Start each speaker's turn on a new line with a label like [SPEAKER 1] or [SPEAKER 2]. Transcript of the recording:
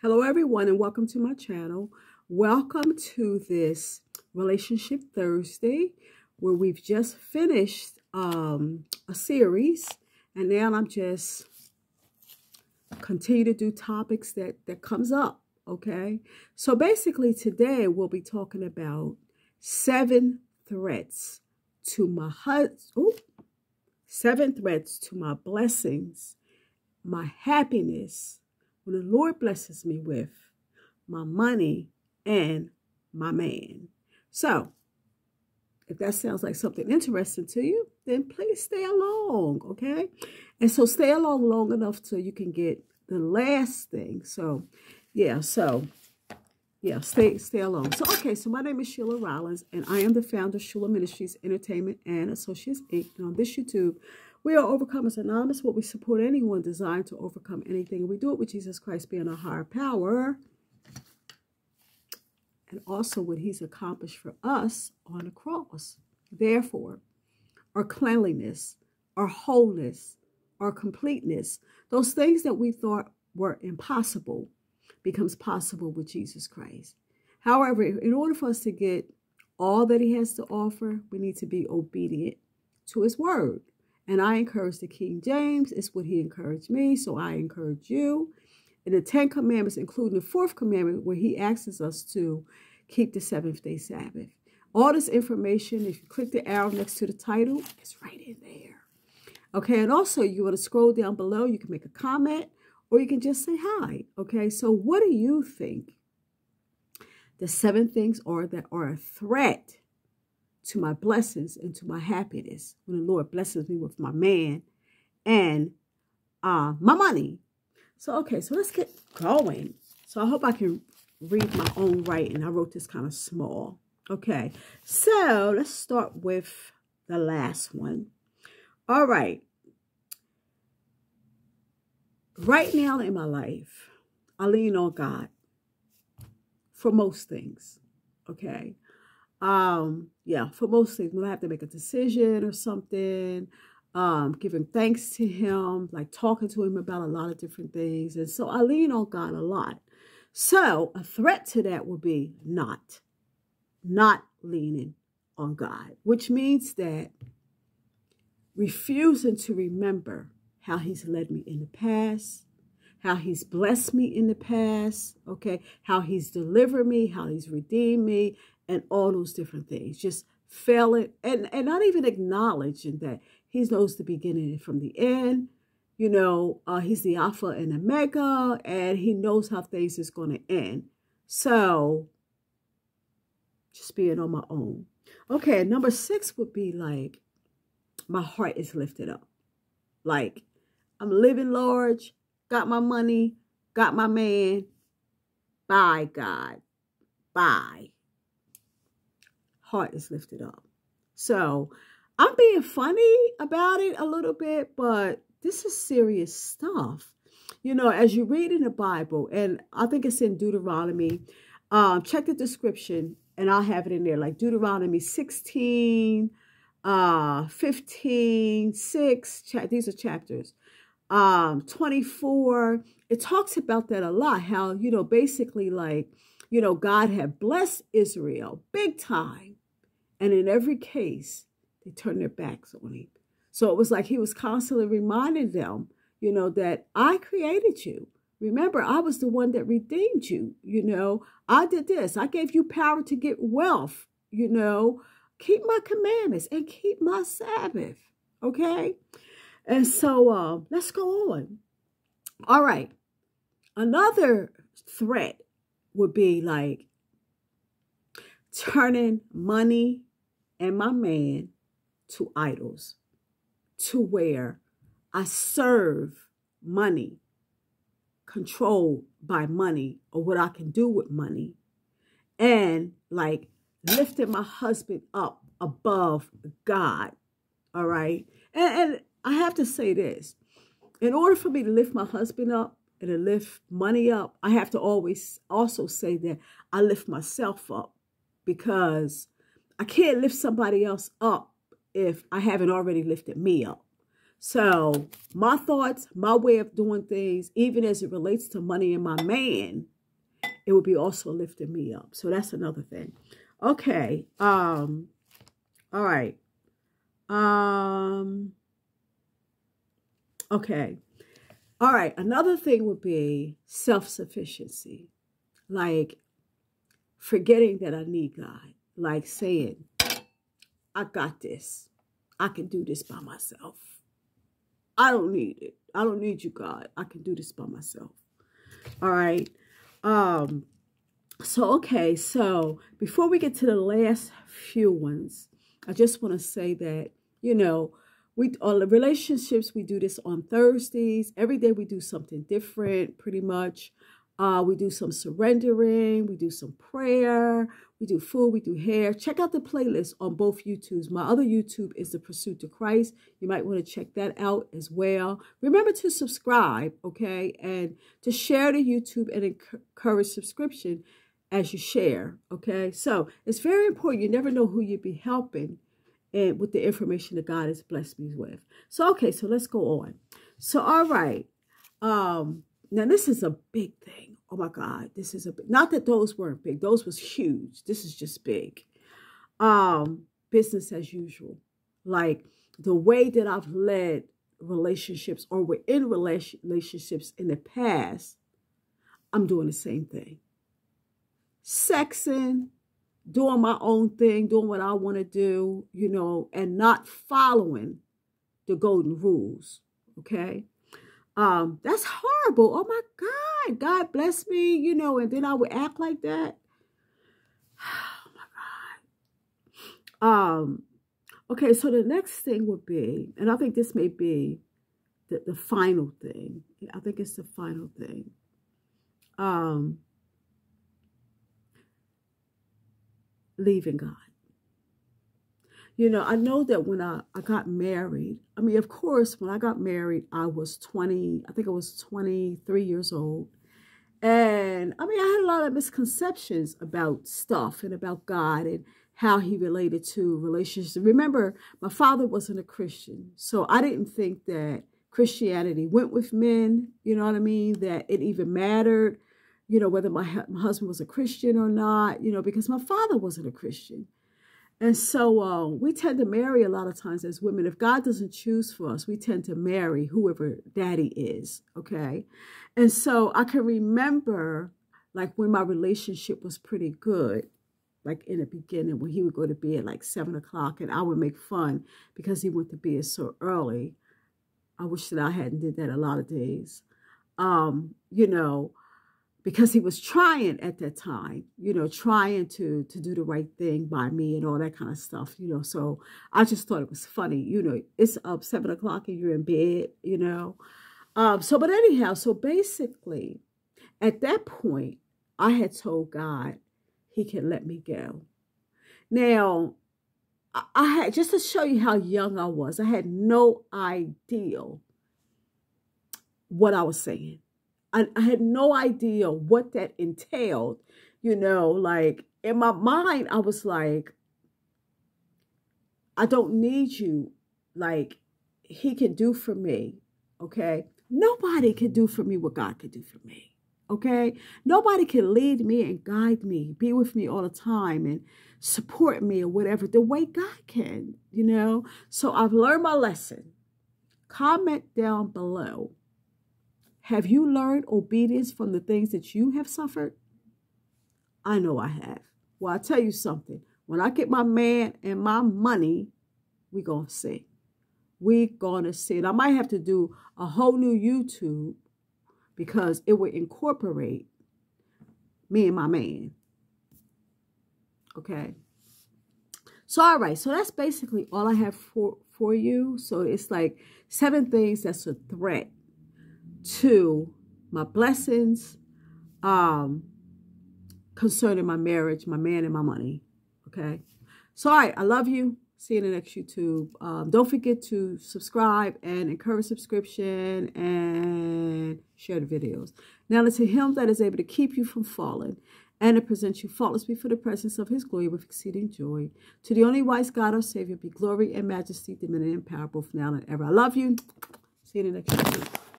[SPEAKER 1] Hello, everyone, and welcome to my channel. Welcome to this Relationship Thursday, where we've just finished a series, and now I'm just continue to do topics that comes up. Okay, so basically today we'll be talking about 7 threats to my husband. 7 threats to my blessings, my happiness, when the Lord blesses me with my money and my man. So, if that sounds like something interesting to you, then please stay along, okay? And so stay along long enough so you can get the last thing. So, stay along. So my name is Sheila Rollins, and I am the founder of H.U.L.A Ministries, Entertainment and Associates, Inc. And on this YouTube, we are Overcomers Anonymous, where we support anyone designed to overcome anything. We do it with Jesus Christ being our higher power, and also what he's accomplished for us on the cross. Therefore, our cleanliness, our wholeness, our completeness, those things that we thought were impossible becomes possible with Jesus Christ. However, in order for us to get all that he has to offer, we need to be obedient to his word. And I encourage the King James. It's what he encouraged me, so I encourage you. And the 10 commandments, including the 4th commandment, where he asks us to keep the 7th-day Sabbath. All this information, if you click the arrow next to the title, it's right in there. Okay, and also you want to scroll down below. You can make a comment, or you can just say hi. Okay, so what do you think the 7 things are that are a threat to my blessings and to my happiness when the Lord blesses me with my man and my money? So, okay, so let's get going. So I hope I can read my own writing. I wrote this kind of small. Okay, so let's start with the last one. All right. Right now in my life, I lean on God for most things. Okay. For most things, when I have to make a decision or something, giving thanks to him, like talking to him about a lot of different things. And so I lean on God a lot. So a threat to that would be not leaning on God, which means that refusing to remember how he's led me in the past, how he's blessed me in the past, okay, how he's delivered me, how he's redeemed me, and all those different things. Just failing and not even acknowledging that he knows the beginning from the end. You know, he's the Alpha and Omega, and he knows how things is going to end. So, just being on my own. Okay, number 6 would be like, my heart is lifted up. Like, I'm living large, got my money, got my man. Bye, God. Bye. Heart is lifted up. So I'm being funny about it a little bit, but this is serious stuff. You know, as you read in the Bible, and I think it's in Deuteronomy, check the description and I'll have it in there, like Deuteronomy 16, 15, 6, these are chapters, 24. It talks about that a lot, how, you know, basically like, you know, God had blessed Israel big time. And in every case, they turned their backs on him. So it was like he was constantly reminding them, you know, that I created you. Remember, I was the one that redeemed you. You know, I did this. I gave you power to get wealth. You know, keep my commandments and keep my Sabbath. Okay. And so let's go on. All right. Another threat would be like turning money and my man to idols, to where I serve money, controlled by money, or what I can do with money, and like lifting my husband up above God. All right. And I have to say this, in order for me to lift my husband up and to lift money up, I have to always also say that I lift myself up, because I can't lift somebody else up if I haven't already lifted me up. So my thoughts, my way of doing things, even as it relates to money and my man, it would be also lifting me up. So that's another thing. Okay. All right. Okay. All right. Another thing would be self-sufficiency. Like forgetting that I need God. Like saying, I got this. I can do this by myself. I don't need it. I don't need you, God. I can do this by myself. All right. Okay. So before we get to the last few ones, I just want to say that, we all the relationships, we do this on Thursdays. Every day we do something different, pretty much. We do some surrendering. We do some prayer. We do food. We do hair. Check out the playlist on both YouTubes. My other YouTube is The Pursuit to Christ. You might want to check that out as well. Remember to subscribe, okay? And to share the YouTube and encourage subscription as you share, okay? So it's very important. You never know who you'll be helping and with the information that God has blessed me with. So, okay, so let's go on. So, all right. Now, this is a big thing. Oh, my God. This is not that those weren't big. Those was huge. This is just big. Business as usual. Like the way that I've led relationships or were in relationships in the past, I'm doing the same thing. Sexing, doing my own thing, doing what I want to do, and not following the golden rules. Okay. That's horrible. Oh my God. God bless me, and then I would act like that. Oh my God. Okay, so the next thing would be, and I think this may be the final thing. I think it's the final thing. Leaving God. I know that when I got married, I mean, of course, when I got married, I was 20, I think I was 23 years old. And I mean, I had a lot of misconceptions about stuff and about God and how he related to relationships. Remember, my father wasn't a Christian. So I didn't think that Christianity went with men, you know what I mean? That it even mattered, whether my husband was a Christian or not, because my father wasn't a Christian. And so we tend to marry a lot of times as women. If God doesn't choose for us, we tend to marry whoever daddy is, okay? And so I can remember, like, when my relationship was pretty good, like in the beginning, when he would go to bed like 7 o'clock and I would make fun because he went to bed so early. I wish that I hadn't did that a lot of days, because he was trying at that time, trying to do the right thing by me and all that kind of stuff, So I just thought it was funny, it's up 7 o'clock and you're in bed, but anyhow, so basically at that point, I had told God he can let me go. Now, I had, just to show you how young I was, I had no idea what I was saying. I had no idea what that entailed, like in my mind, I was like, I don't need you. Like he can do for me. Okay. Nobody can do for me what God can do for me. Okay. Nobody can lead me and guide me, be with me all the time and support me or whatever the way God can, So I've learned my lesson. Comment down below. Have you learned obedience from the things that you have suffered? I know I have. Well, I'll tell you something. When I get my man and my money, we're going to see. We're going to see. And I might have to do a whole new YouTube because it will incorporate me and my man. Okay. So, all right. So that's basically all I have for you. So it's like 7 things that's a threat to my blessings, concerning my marriage, my man, and my money. Okay. So, all right. I love you. See you in the next YouTube. Don't forget to subscribe and encourage subscription and share the videos. Now, to him that is able to keep you from falling and to present you faultless before the presence of his glory with exceeding joy. To the only wise God, our Savior, be glory and majesty, dominion and power, both now and ever. I love you. See you in the next video.